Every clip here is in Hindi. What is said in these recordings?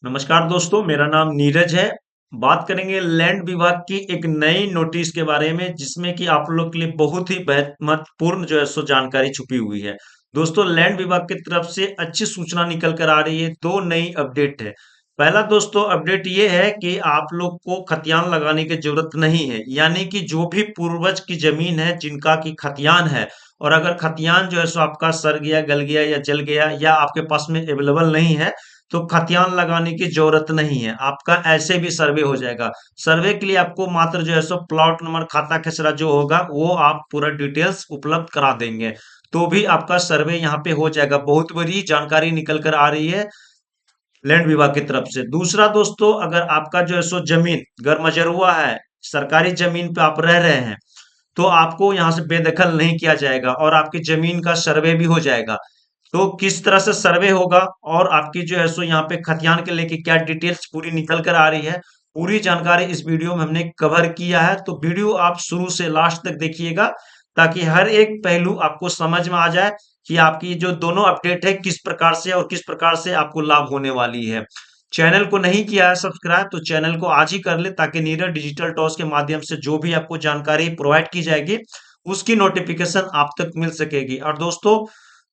नमस्कार दोस्तों, मेरा नाम नीरज है। बात करेंगे लैंड विभाग की एक नई नोटिस के बारे में, जिसमें कि आप लोग के लिए बहुत ही महत्वपूर्ण जो है सो जानकारी छुपी हुई है। दोस्तों, लैंड विभाग की तरफ से अच्छी सूचना निकल कर आ रही है। दो नई अपडेट है। पहला दोस्तों अपडेट ये है कि आप लोग को खतियान लगाने की जरूरत नहीं है। यानी कि जो भी पूर्वज की जमीन है, जिनका की खतियान है, और अगर खतियान जो है सो आपका सड़ गया, गल गया या जल गया, या आपके पास में अवेलेबल नहीं है, तो खतियान लगाने की जरूरत नहीं है। आपका ऐसे भी सर्वे हो जाएगा। सर्वे के लिए आपको मात्र जो है सो प्लॉट नंबर, खाता खेसरा जो होगा वो आप पूरा डिटेल्स उपलब्ध करा देंगे, तो भी आपका सर्वे यहाँ पे हो जाएगा। बहुत बड़ी जानकारी निकल कर आ रही है लैंड विभाग की तरफ से। दूसरा दोस्तों, अगर आपका जो है सो जमीन गरमजरुआ है, सरकारी जमीन पे आप रह रहे हैं, तो आपको यहाँ से बेदखल नहीं किया जाएगा और आपकी जमीन का सर्वे भी हो जाएगा। तो किस तरह से सर्वे होगा और आपकी जो है सो यहाँ पे खतियान के लेके क्या डिटेल्स पूरी निकल कर आ रही है, पूरी जानकारी इस वीडियो में हमने कवर किया है। तो वीडियो आप शुरू से लास्ट तक देखिएगा, ताकि हर एक पहलू आपको समझ में आ जाए कि आपकी जो दोनों अपडेट है किस प्रकार से और किस प्रकार से आपको लाभ होने वाली है। चैनल को नहीं किया है सब्सक्राइब, तो चैनल को आज ही कर ले, ताकि नीरज डिजिटल टॉस के माध्यम से जो भी आपको जानकारी प्रोवाइड की जाएगी उसकी नोटिफिकेशन आप तक मिल सकेगी। और दोस्तों,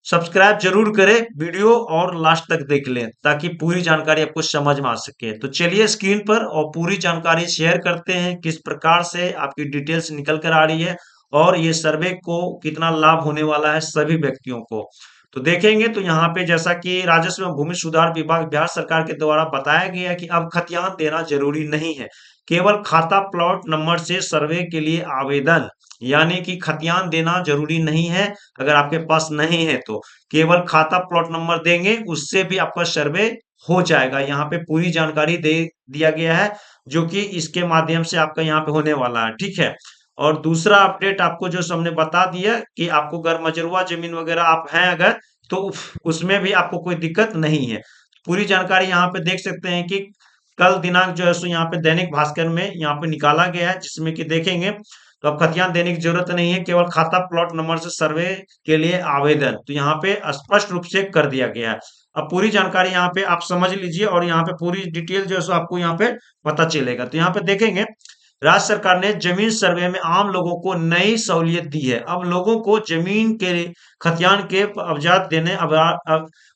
सब्सक्राइब जरूर करें, वीडियो और लास्ट तक देख लें, ताकि पूरी जानकारी आपको समझ में आ सके। तो चलिए स्क्रीन पर और पूरी जानकारी शेयर करते हैं, किस प्रकार से आपकी डिटेल्स निकल कर आ रही है और ये सर्वे को कितना लाभ होने वाला है सभी व्यक्तियों को। तो देखेंगे तो यहाँ पे जैसा कि राजस्व एवं भूमि सुधार विभाग बिहार सरकार के द्वारा बताया गया है कि अब खतियान देना जरूरी नहीं है। केवल खाता प्लॉट नंबर से सर्वे के लिए आवेदन, यानी कि खतियान देना जरूरी नहीं है। अगर आपके पास नहीं है तो केवल खाता प्लॉट नंबर देंगे, उससे भी आपका सर्वे हो जाएगा। यहाँ पे पूरी जानकारी दे दिया गया है, जो कि इसके माध्यम से आपका यहाँ पे होने वाला है। ठीक है। और दूसरा अपडेट आपको जो हमने बता दिया कि आपको अगर मजरुआ जमीन वगैरह आप हैं अगर, तो उसमें भी आपको कोई दिक्कत नहीं है। पूरी जानकारी यहाँ पे देख सकते हैं कि कल दिनांक जो है सो यहाँ पे दैनिक भास्कर में यहाँ पे निकाला गया है, जिसमें कि देखेंगे तो अब खतियान देने की जरूरत नहीं है, केवल खाता प्लॉट नंबर से सर्वे के लिए आवेदन, तो यहाँ पे स्पष्ट रूप से कर दिया गया है। अब पूरी जानकारी यहाँ पे आप समझ लीजिए और यहाँ पे पूरी डिटेल जो है सो आपको यहाँ पे पता चलेगा। तो यहाँ पे देखेंगे राज्य सरकार ने जमीन सर्वे में आम लोगों को नई सहूलियत दी है। अब लोगों को जमीन के खतियान के कागजात देने अब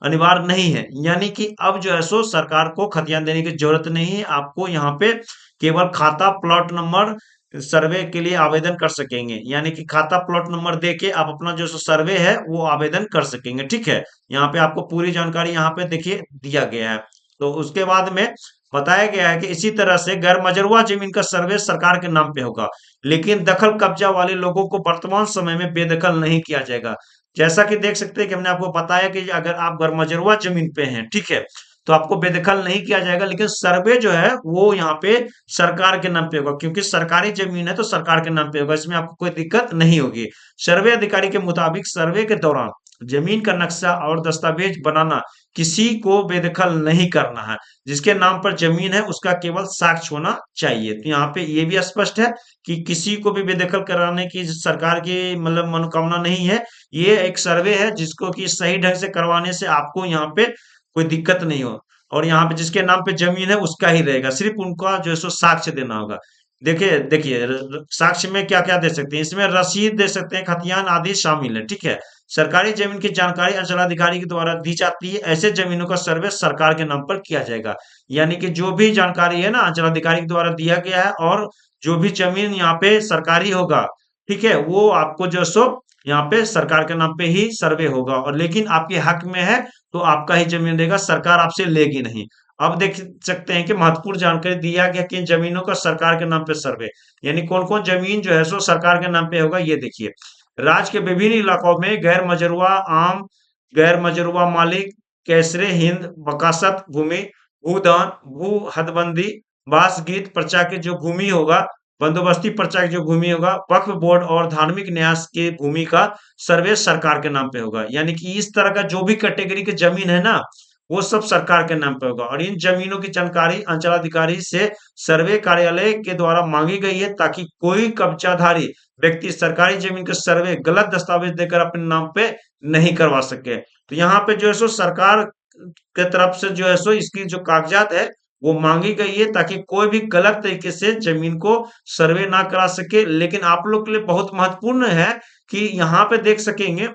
अनिवार्य नहीं है। यानी कि अब जो है सो सरकार को खतियान देने की जरूरत नहीं है। आपको यहाँ पे केवल खाता प्लॉट नंबर सर्वे के लिए आवेदन कर सकेंगे, यानी कि खाता प्लॉट नंबर देके आप अपना जो सर्वे है वो आवेदन कर सकेंगे। ठीक है। यहाँ पे आपको पूरी जानकारी यहाँ पे देखिए दिया गया है। तो उसके बाद में बताया गया है कि इसी तरह से गैर मजरूआ जमीन का सर्वे सरकार के नाम पे होगा, लेकिन दखल कब्जा वाले लोगों को वर्तमान समय में बेदखल नहीं किया जाएगा। जैसा कि देख सकते हैं कि हमने आपको बताया कि अगर आप गैर मजरूआ जमीन पे हैं, ठीक है, तो आपको बेदखल नहीं किया जाएगा, लेकिन सर्वे जो है वो यहाँ पे सरकार के नाम पे होगा, क्योंकि सरकारी जमीन है तो सरकार के नाम पे होगा। इसमें आपको कोई दिक्कत नहीं होगी। सर्वे अधिकारी के मुताबिक सर्वे के दौरान जमीन का नक्शा और दस्तावेज बनाना किसी को बेदखल नहीं करना है। जिसके नाम पर जमीन है उसका केवल साक्ष्य होना चाहिए। तो यहाँ पे ये भी स्पष्ट है कि किसी को भी बेदखल कराने की सरकार की मतलब मनोकामना नहीं है। ये एक सर्वे है जिसको कि सही ढंग से करवाने से आपको यहाँ पे कोई दिक्कत नहीं हो। और यहाँ पे जिसके नाम पे जमीन है उसका ही रहेगा, सिर्फ उनका जो है सो साक्ष्य देना होगा। देखिए देखिए साक्ष्य में क्या क्या दे सकते हैं, इसमें रसीद दे सकते हैं, खतियान आदि शामिल है। ठीक है। सरकारी जमीन की जानकारी अंचलाधिकारी के द्वारा दी जाती है। ऐसे जमीनों का सर्वे सरकार के नाम पर किया जाएगा। यानी कि जो भी जानकारी है ना अंचलाधिकारी के द्वारा दिया गया है, और जो भी जमीन यहाँ पे सरकारी होगा, ठीक है, वो आपको जो सो यहाँ पे सरकार के नाम पे ही सर्वे होगा। और लेकिन आपके हक में है तो आपका ही जमीन रहेगा, सरकार आपसे लेगी नहीं। अब देख सकते हैं कि महत्वपूर्ण जानकारी दिया गया कि इन जमीनों का सरकार के नाम पे सर्वे, यानी कौन कौन जमीन जो है सो सरकार के नाम पे होगा। ये देखिए, राज्य के विभिन्न इलाकों में गैर मजरूआ आम, गैर मजरूआ मालिक, कैसरे हिंद, वकासत भूमि, भूदान, भू हदबंदी, बासगीत पर्चा की जो भूमि होगा, बंदोबस्ती पर्चा की जो भूमि होगा, वक्फ बोर्ड और धार्मिक न्यास की भूमि का सर्वे सरकार के नाम पे होगा। यानी कि इस तरह का जो भी कैटेगरी की जमीन है ना, वो सब सरकार के नाम पे होगा। और इन जमीनों की जानकारी अंचलाधिकारी से सर्वे कार्यालय के द्वारा मांगी गई है, ताकि कोई कब्जाधारी व्यक्ति सरकारी जमीन के सर्वे गलत दस्तावेज देकर अपने नाम पे नहीं करवा सके। तो यहाँ पे जो है सो सरकार के तरफ से जो है सो इसकी जो कागजात है वो मांगी गई है, ताकि कोई भी गलत तरीके से जमीन को सर्वे ना करा सके। लेकिन आप लोग के लिए बहुत महत्वपूर्ण है कि यहाँ पे देख सकेंगे,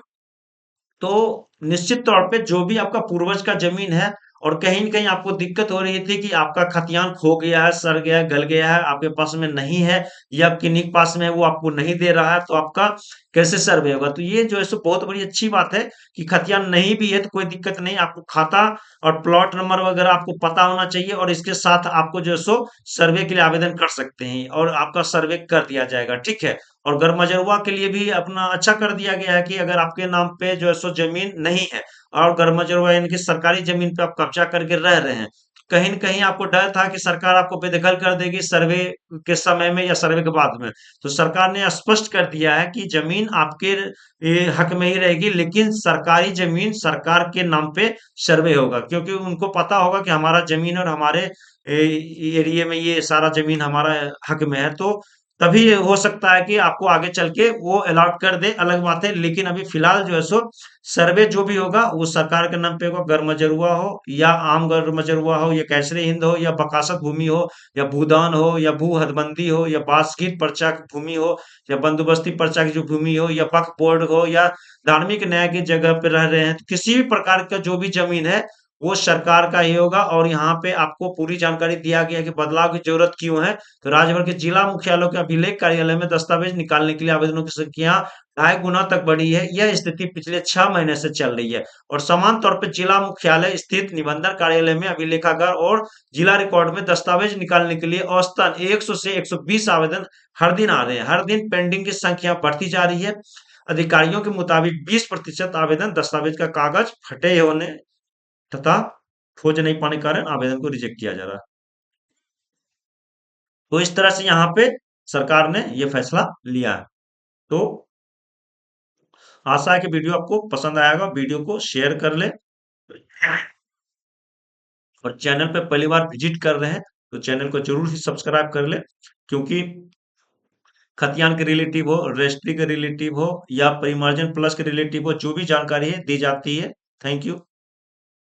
तो निश्चित तौर पे जो भी आपका पूर्वज का जमीन है और कहीं न कहीं आपको दिक्कत हो रही थी कि आपका खतियान खो गया है, सड़ गया है, गल गया है, आपके पास में नहीं है या किन्हीं के पास में है वो आपको नहीं दे रहा है, तो आपका कैसे सर्वे होगा? तो ये जो है सो बहुत बड़ी अच्छी बात है कि खतियान नहीं भी है तो कोई दिक्कत नहीं, आपको खाता और प्लॉट नंबर वगैरह आपको पता होना चाहिए, और इसके साथ आपको जो है सो सर्वे के लिए आवेदन कर सकते हैं और आपका सर्वे कर दिया जाएगा, ठीक है? और गरमजरुआ के लिए भी अपना अच्छा कर दिया गया है कि अगर आपके नाम पे जो है सो जमीन नहीं है और गरमजरुआ यानी कि सरकारी जमीन पे आप कब्जा करके रह रहे हैं, तो कहीं न कहीं आपको डर था कि सरकार आपको बेदखल कर देगी सर्वे के समय में या सर्वे के बाद में। तो सरकार ने स्पष्ट कर दिया है कि जमीन आपके हक में ही रहेगी, लेकिन सरकारी जमीन सरकार के नाम पे सर्वे होगा, क्योंकि उनको पता होगा कि हमारा जमीन और हमारे एरिया में ये सारा जमीन हमारा हक में है, तो तभी ये हो सकता है कि आपको आगे चल के वो अलॉट कर दे, अलग बात है। लेकिन अभी फिलहाल जो है सो सर्वे जो भी होगा वो सरकार के नाम पे होगा, गरमजरुआ हो या आम गरमजरुआ हो या कैसरे हिंद हो या बकासत भूमि हो या भूदान हो या भू हदबंदी हो या बासगीर पर्चा की भूमि हो या बंदोबस्ती पर्चा की जो भूमि हो या वक्फ बोर्ड हो या धार्मिक न्याय की जगह पे रह रहे हैं, तो किसी भी प्रकार का जो भी जमीन है वो सरकार का ही होगा। और यहाँ पे आपको पूरी जानकारी दिया गया है कि बदलाव की जरूरत क्यों है। तो राज्य के जिला मुख्यालयों के अभिलेख कार्यालय में दस्तावेज निकालने के लिए आवेदनों की संख्या 2.5 गुना तक बढ़ी है। यह स्थिति पिछले 6 महीने से चल रही है, और समान तौर पर जिला मुख्यालय स्थित निबंधन कार्यालय में अभिलेखागार और जिला रिकॉर्ड में दस्तावेज निकालने के लिए औसतन 100 से 120 आवेदन हर दिन आ रहे हैं। हर दिन पेंडिंग की संख्या बढ़ती जा रही है। अधिकारियों के मुताबिक 20% आवेदन दस्तावेज का कागज फटे होने तथा खोज नहीं पाने के कारण आवेदन को रिजेक्ट किया जा रहा है। तो इस तरह से यहाँ पे सरकार ने ये फैसला लिया है। तो आशा है कि वीडियो आपको पसंद आएगा। वीडियो को शेयर कर ले, और चैनल पे पहली बार विजिट कर रहे हैं तो चैनल को जरूर ही सब्सक्राइब कर ले, क्योंकि खतियान के रिलेटिव हो, रजिस्ट्री के रिलेटिव हो या परिमार्जन प्लस के रिलेटिव हो, जो भी जानकारी है दी जाती है। Thank you.